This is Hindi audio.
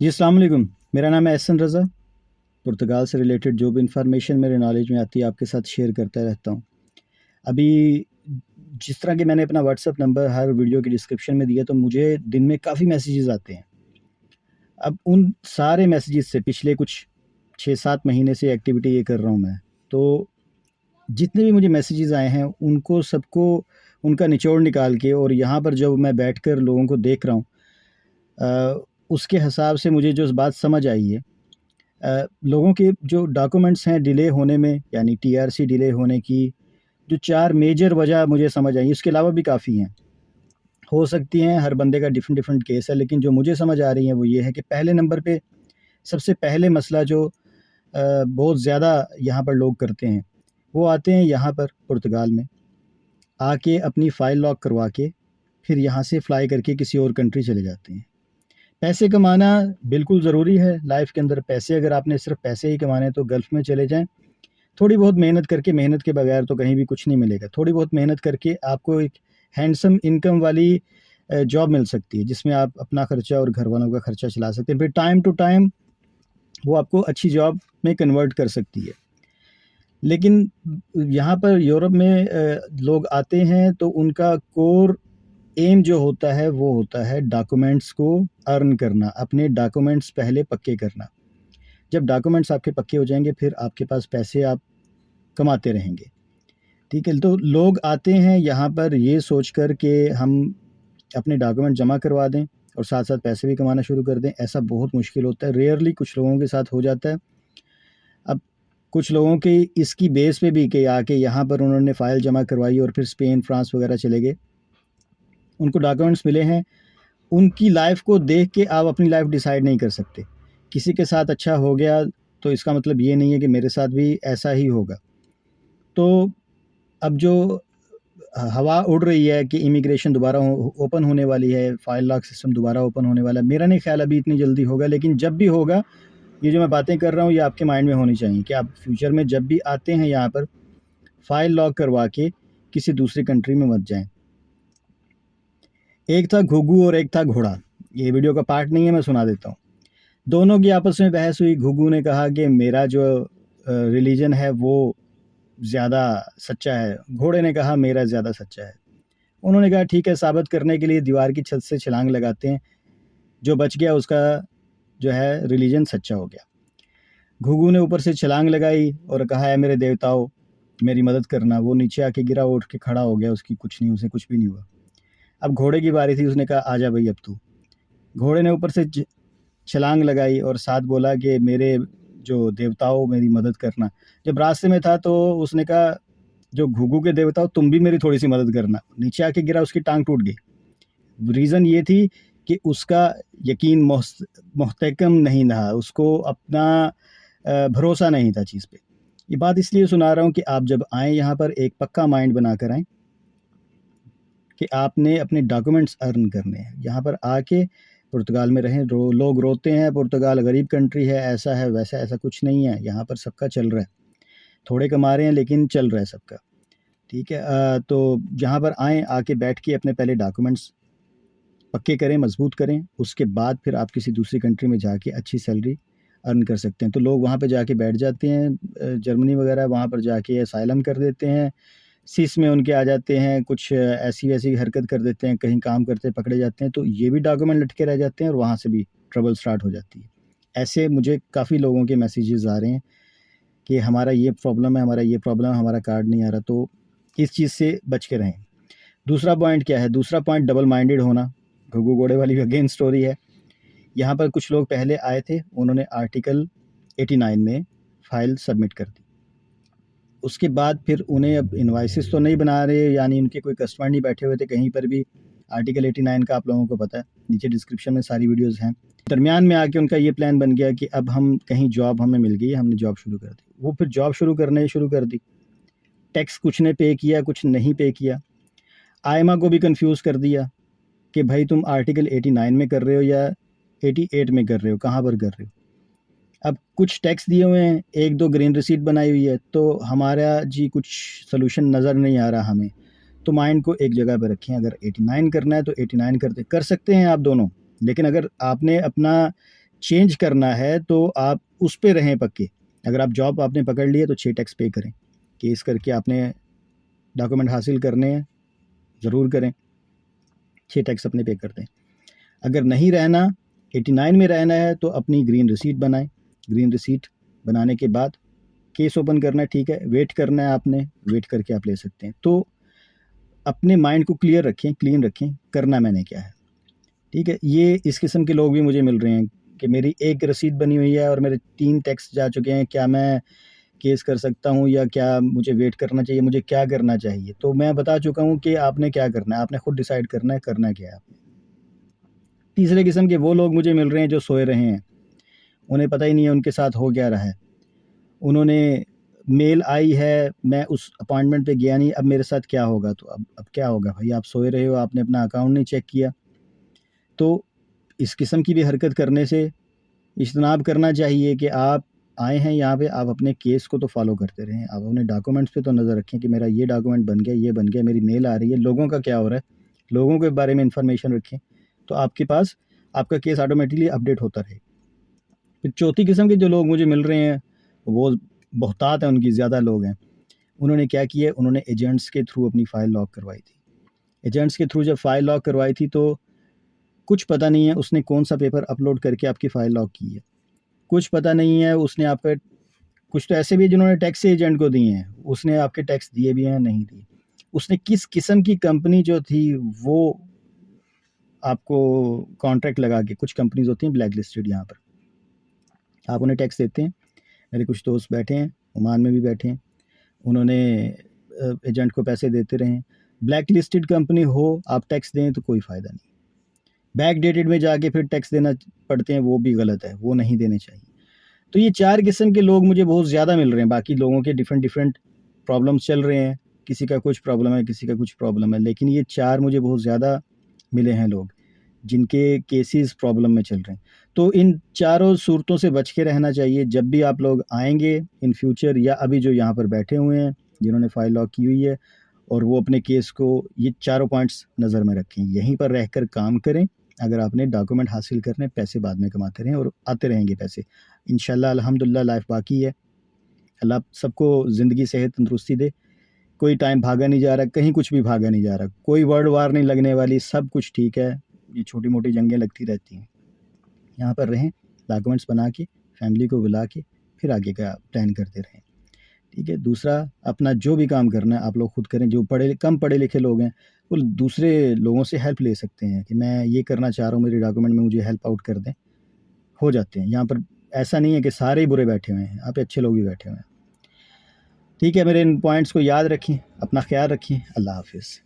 जी, अस्सलाम वालेकुम। मेरा नाम है एहसन रज़ा। पुर्तगाल से रिलेटेड जो भी इन्फॉर्मेशन मेरे नॉलेज में आती है आपके साथ शेयर करता रहता हूँ। अभी जिस तरह कि मैंने अपना व्हाट्सएप नंबर हर वीडियो की डिस्क्रिप्शन में दिया, तो मुझे दिन में काफ़ी मैसेजेस आते हैं। अब उन सारे मैसेजेस से पिछले कुछ 6-7 महीने से एक्टिविटी ये कर रहा हूँ मैं। तो जितने भी मुझे मैसेजेस आए हैं उनको सबको उनका निचोड़ निकाल के, और यहाँ पर जब मैं बैठकर लोगों को देख रहा हूँ, उसके हिसाब से मुझे जो बात समझ आई है, लोगों के जो डॉक्यूमेंट्स हैं डिले होने में, यानी टीआरसी डिले होने की जो 4 मेजर वजह मुझे समझ आई, उसके अलावा भी काफ़ी हैं, हो सकती हैं, हर बंदे का डिफरेंट डिफरेंट केस है, लेकिन जो मुझे समझ आ रही है वो ये है कि पहले नंबर पे सबसे पहले मसला जो बहुत ज़्यादा यहाँ पर लोग करते हैं, वो आते हैं यहाँ पर पुर्तगाल में आके अपनी फ़ाइल लॉक करवा के फिर यहाँ से फ़्लाई करके किसी और कंट्री चले जाते हैं। पैसे कमाना बिल्कुल ज़रूरी है लाइफ के अंदर। पैसे अगर आपने सिर्फ पैसे ही कमाने हैं तो गल्फ़ में चले जाएँ। थोड़ी बहुत मेहनत करके, मेहनत के बगैर तो कहीं भी कुछ नहीं मिलेगा। थोड़ी बहुत मेहनत करके आपको एक हैंडसम इनकम वाली जॉब मिल सकती है, जिसमें आप अपना खर्चा और घर वालों का खर्चा चला सकते हैं। फिर टाइम टू टाइम वो आपको अच्छी जॉब में कन्वर्ट कर सकती है। लेकिन यहाँ पर यूरोप में लोग आते हैं तो उनका कोर एम जो होता है वो होता है डॉक्यूमेंट्स को अर्न करना, अपने डॉक्यूमेंट्स पहले पक्के करना। जब डॉक्यूमेंट्स आपके पक्के हो जाएँगे, फिर आपके पास पैसे आप कमाते रहेंगे, ठीक है? तो लोग आते हैं यहाँ पर ये सोचकर कि हम अपने डॉक्यूमेंट जमा करवा दें और साथ-साथ पैसे भी कमाना शुरू कर दें। ऐसा बहुत मुश्किल होता है, रेयरली कुछ लोगों के साथ हो जाता है। अब कुछ लोगों की इसकी बेस पे भी कि आके यहाँ पर उन्होंने फ़ाइल जमा करवाई और फिर स्पेन, फ्रांस वगैरह चले गए। उनको डॉक्यूमेंट्स मिले हैं, उनकी लाइफ़ को देख के आप अपनी लाइफ़ डिसाइड नहीं कर सकते। किसी के साथ अच्छा हो गया, तो इसका मतलब ये नहीं है कि मेरे साथ भी ऐसा ही होगा। तो अब जो हवा उड़ रही है कि इमिग्रेशन दोबारा ओपन होने वाली है, फ़ाइल लॉक सिस्टम दोबारा ओपन होने वाला है। मेरा नहीं ख़्याल अभी इतनी जल्दी होगा, लेकिन जब भी होगा, ये जो मैं बातें कर रहा हूँ, ये आपके माइंड में होनी चाहिए कि आप फ्यूचर में जब भी आते हैं यहाँ पर, फ़ाइल लॉक करवा के किसी दूसरी कंट्री में मत जाएँ। एक था घुघू और एक था घोड़ा। ये वीडियो का पार्ट नहीं है, मैं सुना देता हूँ। दोनों की आपस में बहस हुई। घुघू ने कहा कि मेरा जो रिलीजन है वो ज़्यादा सच्चा है। घोड़े ने कहा मेरा ज़्यादा सच्चा है। उन्होंने कहा ठीक है, साबित करने के लिए दीवार की छत से छलांग लगाते हैं। जो बच गया उसका जो है रिलीजन सच्चा हो गया। घुघू ने ऊपर से छलांग लगाई और कहा है मेरे देवताओं मेरी मदद करना। वो नीचे आके गिरा, उठ के खड़ा हो गया, उसकी कुछ नहीं, उसे कुछ भी नहीं हुआ। अब घोड़े की बारी थी, उसने कहा आजा भाई अब तू। घोड़े ने ऊपर से छलांग लगाई और साथ बोला कि मेरे जो देवताओं मेरी मदद करना। जब रास्ते में था तो उसने कहा जो घुघू के देवताओं तुम भी मेरी थोड़ी सी मदद करना। नीचे आके गिरा, उसकी टांग टूट गई। रीज़न ये थी कि उसका यकीन मुहतकम नहीं रहा, उसको अपना भरोसा नहीं था चीज़ पे। ये बात इसलिए सुना रहा हूँ कि आप जब आएँ यहाँ पर एक पक्का माइंड बना कर आएँ कि आपने अपने डॉक्यूमेंट्स अर्न करने हैं। यहाँ पर आके पुर्तगाल में रहें। लोग रोते हैं पुर्तगाल गरीब कंट्री है, ऐसा है वैसा है, ऐसा कुछ नहीं है। यहाँ पर सबका चल रहा है। थोड़े कमा रहे हैं लेकिन चल रहा है सबका, ठीक है? तो यहाँ पर आएँ, आके बैठ के अपने पहले डॉक्यूमेंट्स पक्के करें, मजबूत करें, उसके बाद फिर आप किसी दूसरी कंट्री में जाके अच्छी सैलरी अर्न कर सकते हैं। तो लोग वहाँ पे जाके बैठ जाते हैं, जर्मनी वगैरह, वहाँ पर जाके असाइलम कर देते हैं, सीस में उनके आ जाते हैं, कुछ ऐसी-वैसी हरकत कर देते हैं, कहीं काम करते पकड़े जाते हैं, तो ये भी डॉक्यूमेंट लटके रह जाते हैं और वहाँ से भी ट्रबल स्टार्ट हो जाती है। ऐसे मुझे काफ़ी लोगों के मैसेजेस आ रहे हैं कि हमारा ये प्रॉब्लम है, हमारा ये प्रॉब्लम है, हमारा कार्ड नहीं आ रहा, तो इस चीज़ से बच के रहें। दूसरा पॉइंट क्या है? दूसरा पॉइंट डबल माइंडेड होना। घुघु घोड़े वाली अगेन स्टोरी है। यहाँ पर कुछ लोग पहले आए थे, उन्होंने आर्टिकल 89 में फ़ाइल सबमिट कर दी। उसके बाद फिर उन्हें अब इनवॉइसेस तो नहीं बना रहे, यानी उनके कोई कस्टमर नहीं बैठे हुए थे कहीं पर भी। आर्टिकल 89 का आप लोगों को पता है, नीचे डिस्क्रिप्शन में सारी वीडियोज़ हैं। दरमियान में आके उनका ये प्लान बन गया कि अब हम कहीं जॉब हमें मिल गई, हमने जॉब शुरू कर दी। वो फिर जॉब शुरू कर दी। टैक्स कुछ ने पे किया, कुछ नहीं पे किया। आयमा को भी कन्फ्यूज़ कर दिया कि भाई तुम आर्टिकल 89 में कर रहे हो या 88 में कर रहे हो, कहाँ पर कर रहे हो? अब कुछ टैक्स दिए हुए हैं, 1-2 ग्रीन रिसीट बनाई हुई है, तो हमारा जी कुछ सॉल्यूशन नज़र नहीं आ रहा हमें। तो माइंड को एक जगह पे रखें, अगर 89 करना है तो 89 कर सकते हैं आप दोनों। लेकिन अगर आपने अपना चेंज करना है तो आप उस पे रहें पक्के। अगर आप जॉब आपने पकड़ ली है तो 6 टैक्स पे करें। केस करके आपने डॉक्यूमेंट हासिल करने हैं, ज़रूर करें, 6 टैक्स अपने पे कर दें। अगर नहीं रहना, 89 में रहना है तो अपनी ग्रीन रिसीट बनाएं। ग्रीन रिसीट बनाने के बाद केस ओपन करना है, ठीक है, वेट करना है आपने, वेट करके आप ले सकते हैं। तो अपने माइंड को क्लियर रखें, क्लीन रखें, करना मैंने क्या है, ठीक है। ये इस किस्म के लोग भी मुझे मिल रहे हैं कि मेरी एक रसीद बनी हुई है और मेरे 3 टैक्स जा चुके हैं, क्या मैं केस कर सकता हूँ या क्या मुझे वेट करना चाहिए, मुझे क्या करना चाहिए? तो मैं बता चुका हूँ कि आपने क्या करना है, आपने खुद डिसाइड करना है, करना क्या है आपने। तीसरे किस्म के वो लोग मुझे मिल रहे हैं जो सोए रहे हैं, उन्हें पता ही नहीं है उनके साथ हो क्या रहा है। उन्होंने मेल आई है, मैं उस अपॉइंटमेंट पे गया नहीं, अब मेरे साथ क्या होगा? तो अब क्या होगा भाई, आप सोए रहे हो, आपने अपना अकाउंट नहीं चेक किया। तो इस किस्म की भी हरकत करने से इज्तनाब करना चाहिए कि आप आए हैं यहाँ पे, आप अपने केस को तो फॉलो करते रहें, आप अपने डॉक्यूमेंट्स पे तो नज़र रखें कि मेरा ये डॉक्यूमेंट बन गया, ये बन गया, मेरी मेल आ रही है, लोगों का क्या हो रहा है, लोगों के बारे में इंफॉर्मेशन रखें, तो आपके पास आपका केस ऑटोमेटिकली अपडेट होता रहे। फिर चौथी किस्म के जो लोग मुझे मिल रहे हैं, वो बहुतात हैं, उनकी ज़्यादा लोग हैं। उन्होंने क्या किया, उन्होंने एजेंट्स के थ्रू अपनी फ़ाइल लॉक करवाई थी। एजेंट्स के थ्रू जब फ़ाइल लॉक करवाई थी तो कुछ पता नहीं है उसने कौन सा पेपर अपलोड करके आपकी फ़ाइल लॉक की है, कुछ पता नहीं है उसने आप पे, कुछ तो ऐसे भी है जिन्होंने टैक्स एजेंट को दिए हैं, उसने आपके टैक्स दिए भी हैं, नहीं दिए। उसने किस किस्म की कंपनी जो थी वो आपको कॉन्ट्रैक्ट लगा के, कुछ कंपनीज होती हैं ब्लैक लिस्टेड, यहाँ पर आप उन्हें टैक्स देते हैं। मेरे कुछ दोस्त बैठे हैं, ओमान में भी बैठे हैं, उन्होंने एजेंट को पैसे देते रहे। ब्लैक लिस्टेड कंपनी हो, आप टैक्स दें तो कोई फ़ायदा नहीं, बैक डेटेड में जाके फिर टैक्स देना पड़ते हैं, वो भी गलत है, वो नहीं देने चाहिए। तो ये 4 किस्म के लोग मुझे बहुत ज़्यादा मिल रहे हैं। बाकी लोगों के डिफरेंट प्रॉब्लम्स चल रहे हैं, किसी का कुछ प्रॉब्लम है, किसी का कुछ प्रॉब्लम है, लेकिन ये 4 मुझे बहुत ज़्यादा मिले हैं लोग जिनके केसेस प्रॉब्लम में चल रहे हैं। तो इन चारों सूरतों से बच के रहना चाहिए जब भी आप लोग आएंगे इन फ्यूचर, या अभी जो यहाँ पर बैठे हुए हैं जिन्होंने फ़ाइल लॉक की हुई है, और वो अपने केस को ये चारों पॉइंट्स नज़र में रखें, यहीं पर रहकर काम करें। अगर आपने डॉक्यूमेंट हासिल करने, पैसे बाद में कमाते रहें और आते रहेंगे पैसे इंशाल्लाह। अल्हम्दुलिल्लाह लाइफ बाकी है। अल्लाह सबको ज़िंदगी, सेहत, तंदुरुस्ती दे। कोई टाइम भागा नहीं जा रहा, कहीं कुछ भी भागा नहीं जा रहा, कोई वर्ल्ड वार नहीं लगने वाली, सब कुछ ठीक है। ये छोटी मोटी जंगें लगती रहती हैं। यहाँ पर रहें, डॉक्यूमेंट्स बना के, फैमिली को बुला के, फिर आगे का प्लान करते रहें, ठीक है। दूसरा, अपना जो भी काम करना है आप लोग खुद करें। जो कम पढ़े लिखे लोग हैं वो दूसरे लोगों से हेल्प ले सकते हैं कि मैं ये करना चाह रहा हूँ, मेरे डॉक्यूमेंट में मुझे हेल्प आउट कर दें, हो जाते हैं। यहाँ पर ऐसा नहीं है कि सारे ही बुरे बैठे हुए हैं, यहाँ पे अच्छे लोग भी बैठे हुए हैं, ठीक है। मेरे इन पॉइंट्स को याद रखें, अपना ख्याल रखें। अल्लाह हाफिज़।